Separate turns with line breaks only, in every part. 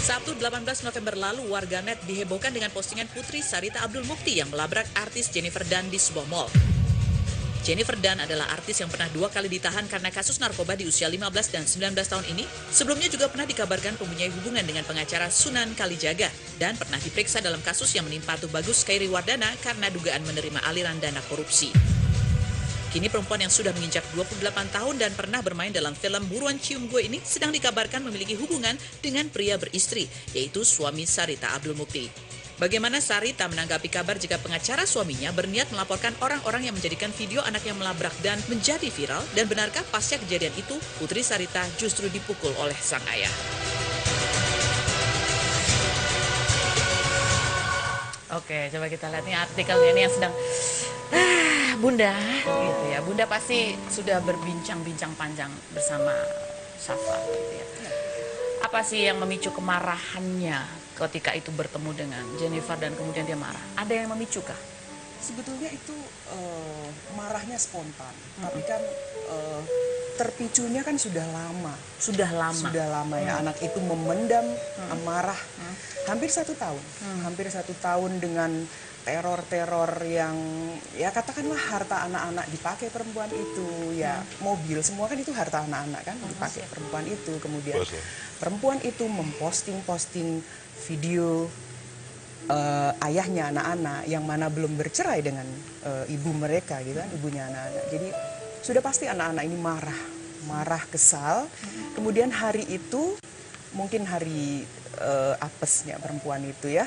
Sabtu 18 November lalu, warganet dihebohkan dengan postingan Putri Sarita Abdul Mukti yang melabrak artis Jennifer Dunn di sebuah mal. Jennifer Dunn adalah artis yang pernah 2 kali ditahan karena kasus narkoba di usia 15 dan 19 tahun ini. Sebelumnya juga pernah dikabarkan mempunyai hubungan dengan pengacara Sunan Kalijaga dan pernah diperiksa dalam kasus yang menimpa Tubagus Khairiwardana karena dugaan menerima aliran dana korupsi. Kini perempuan yang sudah menginjak 28 tahun dan pernah bermain dalam film Buruan Cium Gue ini sedang dikabarkan memiliki hubungan dengan pria beristri, yaitu suami Sarita Abdul Mukti. Bagaimana Sarita menanggapi kabar jika pengacara suaminya berniat melaporkan orang-orang yang menjadikan video anak yang melabrak dan menjadi viral, dan benarkah pasca kejadian itu Putri Sarita justru dipukul oleh sang ayah? Oke, coba kita lihat nih artikelnya ini yang sedang Bunda, gitu ya. Bunda pasti sudah berbincang-bincang panjang bersama Syafa, gitu ya. Apa sih yang memicu kemarahannya ketika itu bertemu dengan Jennifer dan kemudian dia marah? Ada yang memicu kah?
Sebetulnya itu marahnya spontan, tapi kan terpicunya kan sudah lama.
Sudah lama
Ya, anak itu memendam amarah hampir 1 tahun. Hampir 1 tahun dengan teror-teror yang ya katakanlah harta anak-anak dipakai perempuan itu, ya mobil semua kan itu harta anak-anak kan dipakai perempuan itu. Kemudian perempuan itu memposting video ayahnya anak-anak yang mana belum bercerai dengan ibu mereka gitu kan, ibunya anak-anak. Jadi sudah pasti anak-anak ini marah, kesal. Kemudian hari itu mungkin hari apesnya perempuan itu ya,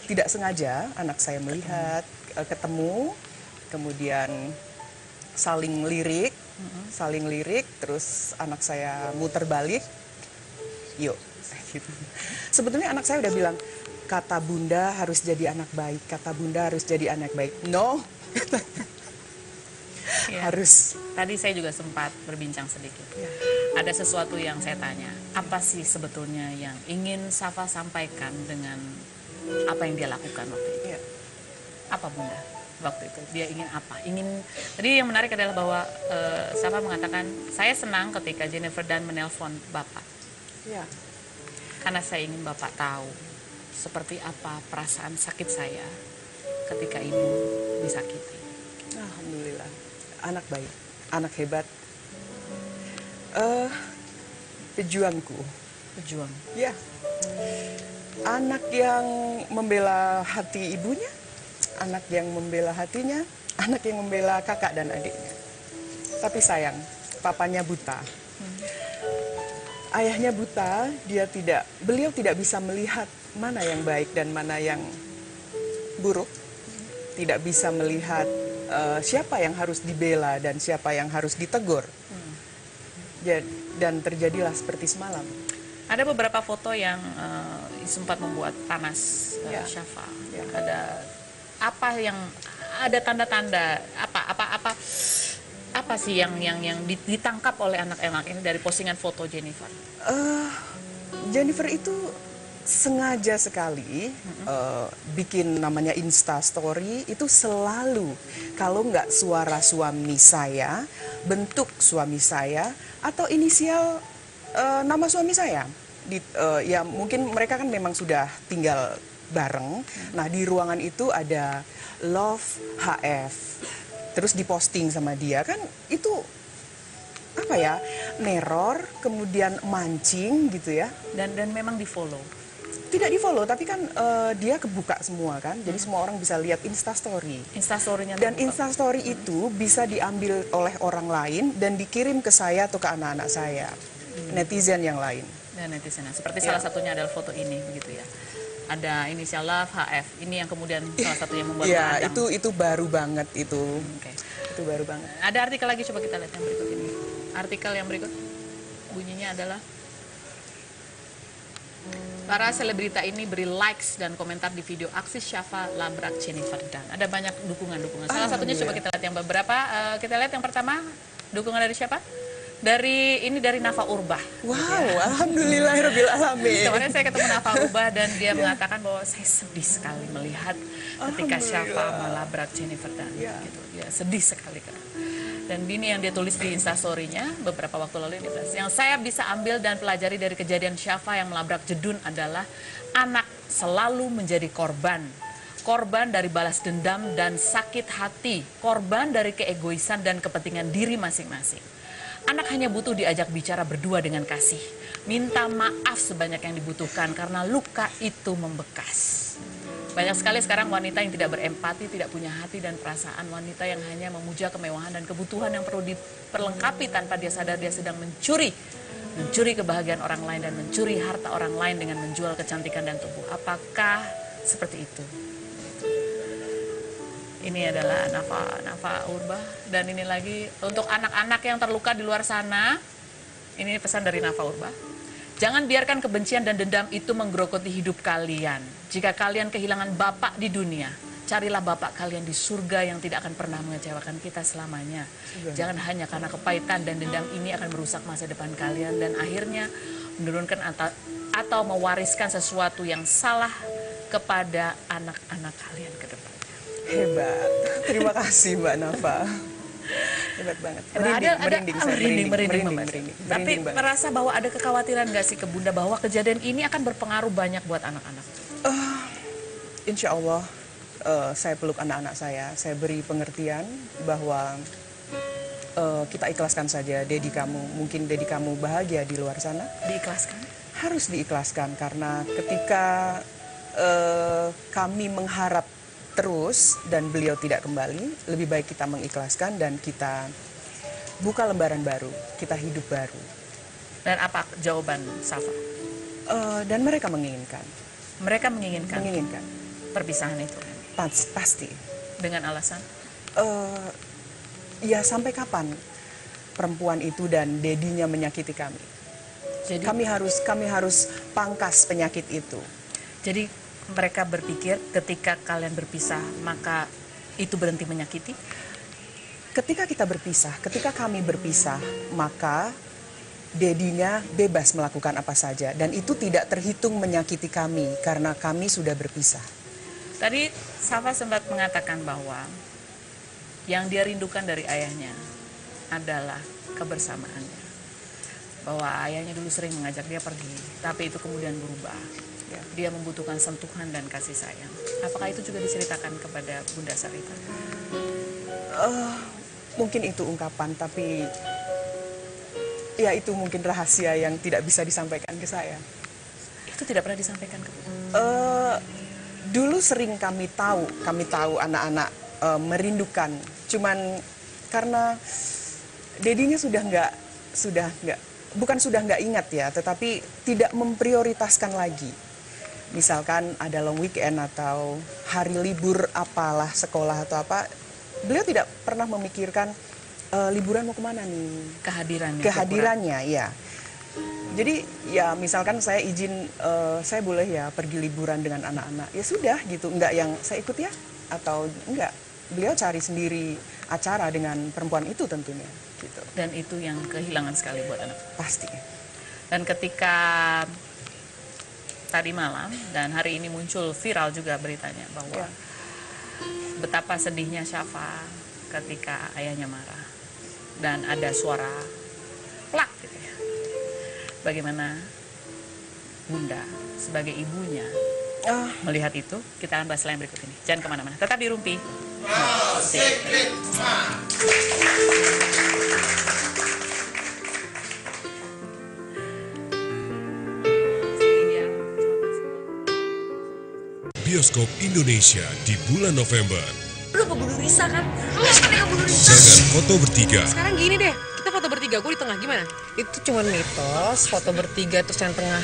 tidak sengaja anak saya melihat ketemu, kemudian saling lirik, terus anak saya muter balik, yuk, gitu. Sebetulnya anak saya udah bilang, kata Bunda harus jadi anak baik, kata Bunda harus jadi anak baik. No,
ya.
Harus.
Tadi saya juga sempat berbincang sedikit. Ya. Ada sesuatu yang saya tanya, apa sih sebetulnya yang ingin Syafa sampaikan dengan apa yang dia lakukan waktu itu?
Ya.
Apa Bunda waktu itu? Dia ingin apa? Tadi yang menarik adalah bahwa Syafa mengatakan, saya senang ketika Jennifer Dunn menelpon Bapak.
Ya.
Karena saya ingin Bapak tahu seperti apa perasaan sakit saya ketika Ibu disakiti.
Alhamdulillah, anak baik, anak hebat. Pejuangku.
Pejuang.
Ya. Anak yang membela hati ibunya, anak yang membela hatinya, anak yang membela kakak dan adiknya. Tapi sayang, papanya buta. Ayahnya buta, beliau tidak bisa melihat mana yang baik dan mana yang buruk. Tidak bisa melihat siapa yang harus dibela dan siapa yang harus ditegur. Dan terjadilah seperti semalam.
Ada beberapa foto yang sempat membuat panas Syafa. Ya. Ada tanda-tanda apa sih yang ditangkap oleh anak-anak ini dari postingan foto Jennifer?
Jennifer itu sengaja sekali bikin namanya Insta Story itu selalu kalau nggak suara suami saya, bentuk suami saya, atau inisial nama suami saya. Ya mungkin mereka kan memang sudah tinggal bareng. Nah di ruangan itu ada Love HF, terus diposting sama dia kan itu apa ya, neror, kemudian mancing gitu ya.
Dan memang di follow.
Tidak di follow, tapi kan dia kebuka semua kan, jadi semua orang bisa lihat Instastory.
Instastory-nya
dan Instastory itu bisa diambil oleh orang lain dan dikirim ke saya atau ke anak-anak saya, netizen yang lain.
Dan netizen, seperti salah satunya adalah foto ini, begitu ya. Ada inisial Love HF, ini yang kemudian salah satu yang membuat
ya, itu baru banget itu.
Okay.
Itu baru banget.
Ada artikel lagi, coba kita lihat yang berikut ini. Artikel yang berikut bunyinya adalah, para selebrita ini beri likes dan komentar di video aksi Syafa labrak Jennifer Dunn. Ada banyak dukungan. Salah satunya coba kita lihat yang beberapa. Kita lihat yang pertama, dukungan dari siapa? Dari Nafa Urbah.
Wow, ya. Alhamdulillahirabbil alamin.
Kemarin saya ketemu Nafa Urbah dan dia mengatakan bahwa saya sedih sekali melihat ketika Syafa melabrak Jennifer Dunn. Gitu. Ya sedih sekali kan. Dan ini yang dia tulis di Instastory-nya beberapa waktu lalu ini. Yang saya bisa ambil dan pelajari dari kejadian Syafa yang melabrak Jedun adalah anak selalu menjadi korban. Korban dari balas dendam dan sakit hati. Korban dari keegoisan dan kepentingan diri masing-masing. Anak hanya butuh diajak bicara berdua dengan kasih. Minta maaf sebanyak yang dibutuhkan karena luka itu membekas. Banyak sekali sekarang wanita yang tidak berempati, tidak punya hati dan perasaan. Wanita yang hanya memuja kemewahan dan kebutuhan yang perlu diperlengkapi tanpa dia sadar dia sedang mencuri. Mencuri kebahagiaan orang lain dan mencuri harta orang lain dengan menjual kecantikan dan tubuh. Apakah seperti itu? Ini adalah Nafa Urba. Dan ini lagi untuk anak-anak yang terluka di luar sana. Ini pesan dari Nafa Urba. Jangan biarkan kebencian dan dendam itu menggerogoti hidup kalian. Jika kalian kehilangan bapak di dunia, carilah bapak kalian di surga yang tidak akan pernah mengecewakan kita selamanya. Jangan hanya karena kepahitan dan dendam ini akan merusak masa depan kalian dan akhirnya menurunkan atau mewariskan sesuatu yang salah kepada anak-anak kalian ke depan.
Hebat. Terima kasih Mbak Nafa. Hebat banget. Merinding.
Tapi merasa bahwa ada kekhawatiran nggak sih ke Bunda bahwa kejadian ini akan berpengaruh banyak buat anak-anak?
Insya Allah saya peluk anak-anak saya beri pengertian bahwa kita ikhlaskan saja Dedi kamu. Mungkin Dedi kamu bahagia di luar sana.
Diikhlaskan? Harus
diikhlaskan karena ketika kami mengharap terus dan beliau tidak kembali, lebih baik kita mengikhlaskan dan kita buka lembaran baru, kita hidup baru.
Dan apa jawaban Safa?
Dan mereka menginginkan.
Mereka menginginkan?
Menginginkan.
Perpisahan itu?
Pasti.
Dengan alasan?
Ya sampai kapan perempuan itu dan dedinya menyakiti kami? Jadi, kami harus pangkas penyakit itu.
Jadi mereka berpikir ketika kalian berpisah maka itu berhenti menyakiti?
Ketika kita berpisah, ketika kami berpisah, maka dedinya bebas melakukan apa saja dan itu tidak terhitung menyakiti kami karena kami sudah berpisah.
Tadi Safa sempat mengatakan bahwa yang dia rindukan dari ayahnya adalah kebersamaannya. Bahwa ayahnya dulu sering mengajak dia pergi, tapi itu kemudian berubah. Dia membutuhkan sentuhan dan kasih sayang. Apakah itu juga diceritakan kepada Bunda Sarita?
Mungkin itu ungkapan, tapi ya itu mungkin rahasia yang tidak bisa disampaikan ke saya.
Itu tidak pernah disampaikan ke Bunda?
Dulu sering kami tahu anak-anak merindukan. Cuman karena dedinya sudah nggak ingat ya, tetapi tidak memprioritaskan lagi. Misalkan ada long weekend atau hari libur apalah sekolah atau apa, beliau tidak pernah memikirkan liburan mau kemana nih. Kehadirannya ya. Jadi ya misalkan saya izin, saya boleh ya pergi liburan dengan anak-anak, ya sudah gitu, enggak yang saya ikut ya atau enggak. Beliau cari sendiri acara dengan perempuan itu tentunya. Gitu.
Dan itu yang kehilangan sekali buat anak.
Pasti.
Dan ketika tadi malam dan hari ini muncul viral juga beritanya bahwa betapa sedihnya Syafa ketika ayahnya marah dan ada suara plak gitu ya. Bagaimana Bunda sebagai ibunya melihat itu? Kita akan bahas lain berikut ini. Jangan kemana-mana, tetap di Rumpi.
Bioskop Indonesia di bulan November.
Lu kebunuh Risa kan? Lu sekarang kebunuh Risa.
Jangan foto bertiga.
Sekarang gini deh, kita foto bertiga, gue di tengah gimana? Itu cuma mitos, foto bertiga terus yang tengah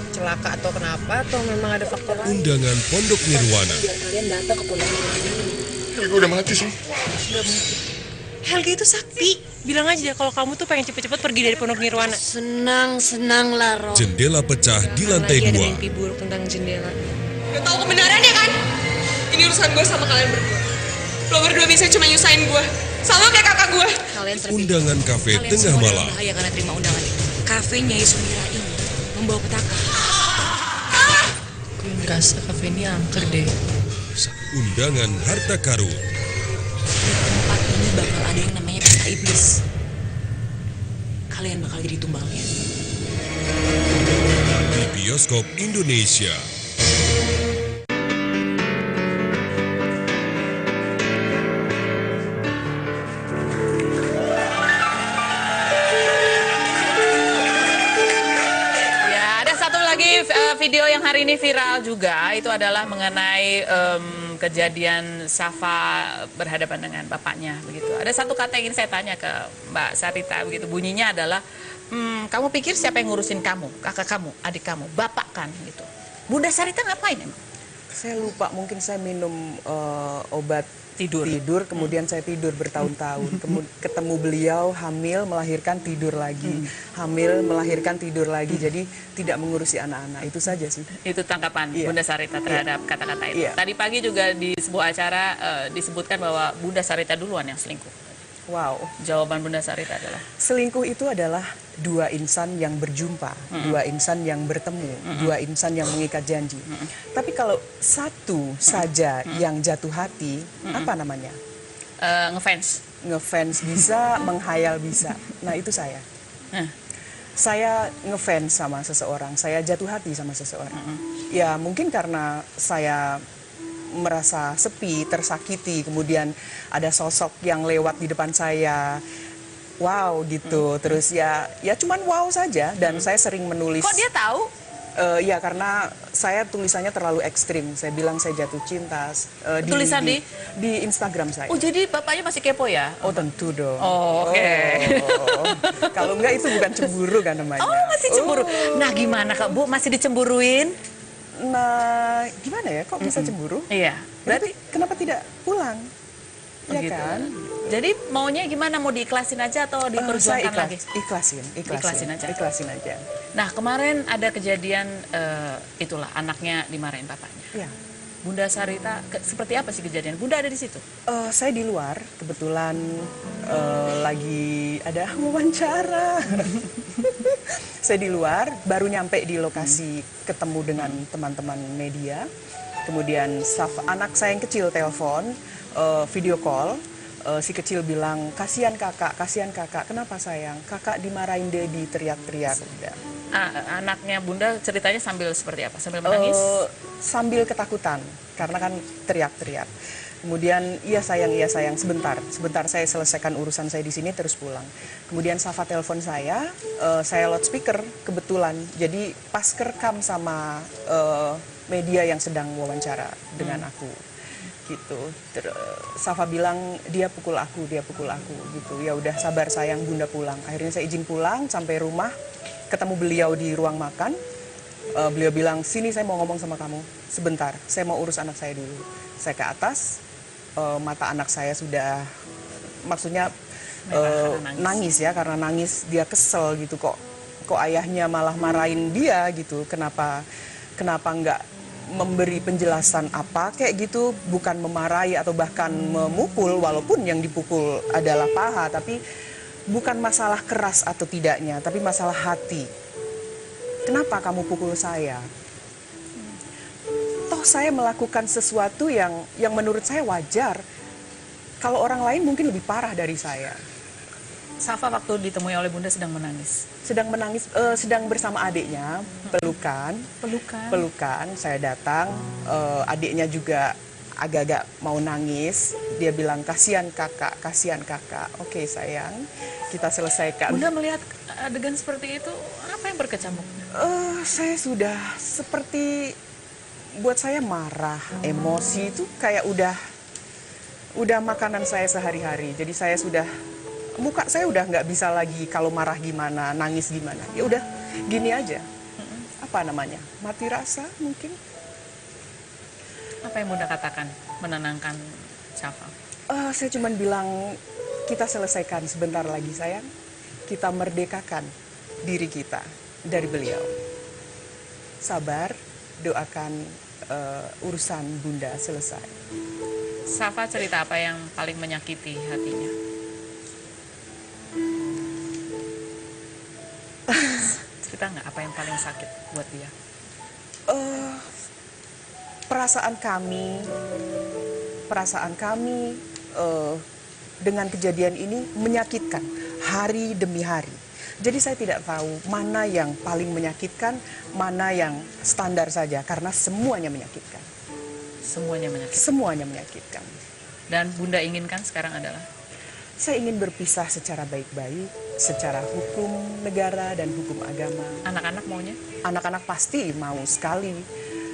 celaka atau kenapa, atau memang ada faktor lain?
Undangan Pondok Nirwana.
Biar kalian datang ke Pondok Nirwana.
Gue udah mati sih.
Udah mati. Helga itu sakti. Bilang aja kalau kamu tuh pengen cepet-cepet pergi dari Pondok Nirwana. Senang lah, Ro.
Jendela pecah di lantai 2.
Lagi ada mimpi buruk tentang jendela.
Udah tahu kebenarannya kan? Ini urusan gue sama kalian berdua. Lo berdua bisa cuma nyusahin gue. Sama kayak kakak gue.
Kalian
Undangan kafe tengah malam.
Bahaya karena terima undangan itu. Kafenya Yusmira ini membawa petaka. Gue ngerasa kafe ini angker deh.
Undangan harta karun.
Di tempat ini bakal ada yang namanya
perintah iblis, kalian bakal jadi tumbalnya.
Di bioskop Indonesia.
Video yang hari ini viral juga itu adalah mengenai kejadian Safa berhadapan dengan bapaknya begitu. Ada satu kata yang ingin saya tanya ke Mbak Sarita begitu. Bunyinya adalah kamu pikir siapa yang ngurusin kamu? Kakak kamu, adik kamu, bapak kan gitu. Bunda Sarita ngapain emang?
Saya lupa, mungkin saya minum obat tidur, kemudian saya tidur bertahun-tahun. Ketemu beliau hamil, melahirkan, tidur lagi. Hamil, melahirkan, tidur lagi. Jadi tidak mengurusi anak-anak. Itu saja sih.
Itu tangkapan Bunda Sarita terhadap kata-kata itu. Tadi pagi juga di sebuah acara disebutkan bahwa Bunda Sarita duluan yang selingkuh.
Wow.
Jawaban Bunda Sarita adalah?
Selingkuh itu adalah dua insan yang berjumpa, dua insan yang bertemu, dua insan yang mengikat janji. Tapi kalau satu saja yang jatuh hati, apa namanya?
Ngefans.
Ngefans bisa, menghayal bisa. Nah itu saya. Saya ngefans sama seseorang, saya jatuh hati sama seseorang. Ya mungkin karena saya merasa sepi, tersakiti, kemudian ada sosok yang lewat di depan saya, wow gitu, terus ya cuman wow saja, dan saya sering menulis.
Kok dia tahu?
Ya karena saya tulisannya terlalu ekstrim, saya bilang saya jatuh cinta.
Tulisan
di Instagram saya.
Oh jadi bapaknya masih kepo ya?
Oh tentu dong.
Oh, oke.
Kalau enggak itu bukan cemburu kan namanya.
Oh masih cemburu. Nah gimana Kak Bu, masih dicemburuin?
Nah, gimana ya? Kok bisa cemburu?
Iya.
Berarti kenapa tidak pulang? Ya
gitu
kan?
Jadi maunya gimana? Mau diikhlasin aja atau diperjuangkan lagi?
Ikhlasin aja.
Nah, kemarin ada kejadian itulah anaknya dimarahin bapaknya.
Ya.
Bunda Sarita, seperti apa sih kejadian? Bunda ada di situ?
Saya di luar, kebetulan lagi ada wawancara. Saya di luar, baru nyampe di lokasi, ketemu dengan teman-teman media. Kemudian anak saya yang kecil telepon, video call. Si kecil bilang, kasihan kakak, kenapa sayang? Kakak dimarahin Dedi, teriak-teriak.
Anaknya Bunda ceritanya sambil seperti apa? Sambil menangis?
Sambil ketakutan, karena kan teriak-teriak. Kemudian, iya sayang, sebentar saya selesaikan urusan saya di sini terus pulang. Kemudian Safa telepon saya loudspeaker kebetulan. Jadi pas kerekam sama media yang sedang wawancara dengan aku. Gitu. Safa bilang dia pukul aku gitu. Ya udah sabar sayang, Bunda pulang. Akhirnya saya izin pulang sampai rumah, ketemu beliau di ruang makan. Beliau bilang, sini saya mau ngomong sama kamu sebentar, saya mau urus anak saya dulu. Saya ke atas, mata anak saya sudah, maksudnya nangis ya, karena nangis dia kesel gitu, kok ayahnya malah marahin dia gitu, kenapa nggak memberi penjelasan apa kayak gitu, bukan memarahi atau bahkan memukul, walaupun yang dipukul adalah paha, tapi bukan masalah keras atau tidaknya, tapi masalah hati. Kenapa kamu pukul saya? Toh saya melakukan sesuatu yang menurut saya wajar. Kalau orang lain mungkin lebih parah dari saya.
Safa waktu ditemui oleh Bunda sedang menangis.
Sedang bersama adiknya, pelukan. Saya datang, adiknya juga agak-agak mau nangis. Dia bilang, kasihan kakak. Oke sayang, kita selesaikan.
Bunda melihat adegan seperti itu, apa yang berkecamuk?
Saya sudah seperti, buat saya marah, emosi itu kayak udah makanan saya sehari-hari. Jadi saya sudah, muka saya udah nggak bisa lagi kalau marah gimana, nangis gimana. Ya udah gini aja. Apa namanya? Mati rasa mungkin.
Apa yang Bunda katakan menenangkan Safa?
Saya cuma bilang, kita selesaikan sebentar lagi sayang. Kita merdekakan diri kita dari beliau. Sabar, doakan urusan Bunda selesai.
Safa cerita apa yang paling menyakiti hatinya? Cerita nggak apa yang paling sakit buat dia?
dengan kejadian ini menyakitkan hari demi hari. Jadi saya tidak tahu mana yang paling menyakitkan, mana yang standar saja, karena semuanya menyakitkan.
Semuanya menyakitkan.
Semuanya menyakitkan.
Dan Bunda inginkan sekarang adalah?
Saya ingin berpisah secara baik-baik, secara hukum negara dan hukum agama.
Anak-anak maunya?
Anak-anak pasti mau sekali.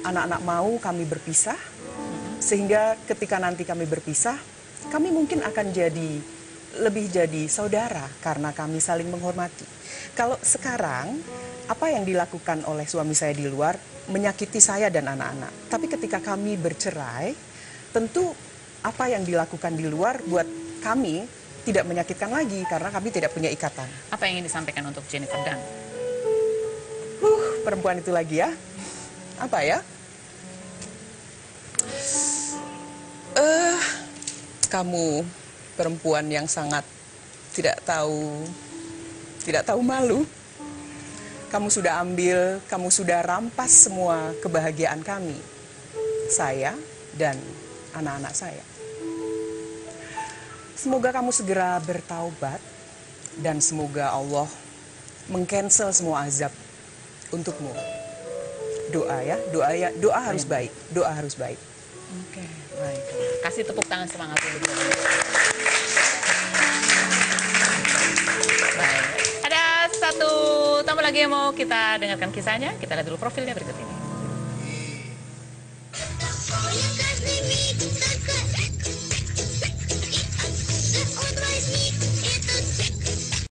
Anak-anak mau kami berpisah, sehingga ketika nanti kami berpisah, kami mungkin akan lebih jadi saudara karena kami saling menghormati. Kalau sekarang, apa yang dilakukan oleh suami saya di luar menyakiti saya dan anak-anak. Tapi ketika kami bercerai, tentu apa yang dilakukan di luar buat kami tidak menyakitkan lagi karena kami tidak punya ikatan.
Apa yang ingin disampaikan untuk Jennifer Dunn?
Perempuan itu lagi ya. Apa ya? Kamu perempuan yang sangat tidak tahu malu. Kamu sudah kamu sudah rampas semua kebahagiaan kami. Saya dan anak-anak saya. Semoga kamu segera bertaubat dan semoga Allah meng-cancel semua azab untukmu. Doa ya, doa harus baik, doa harus baik.
Oke, baik. Kasih tepuk tangan semangat dulu. Baik. Ada satu tamu lagi yang mau kita dengarkan kisahnya. Kita lihat dulu profilnya berikut ini.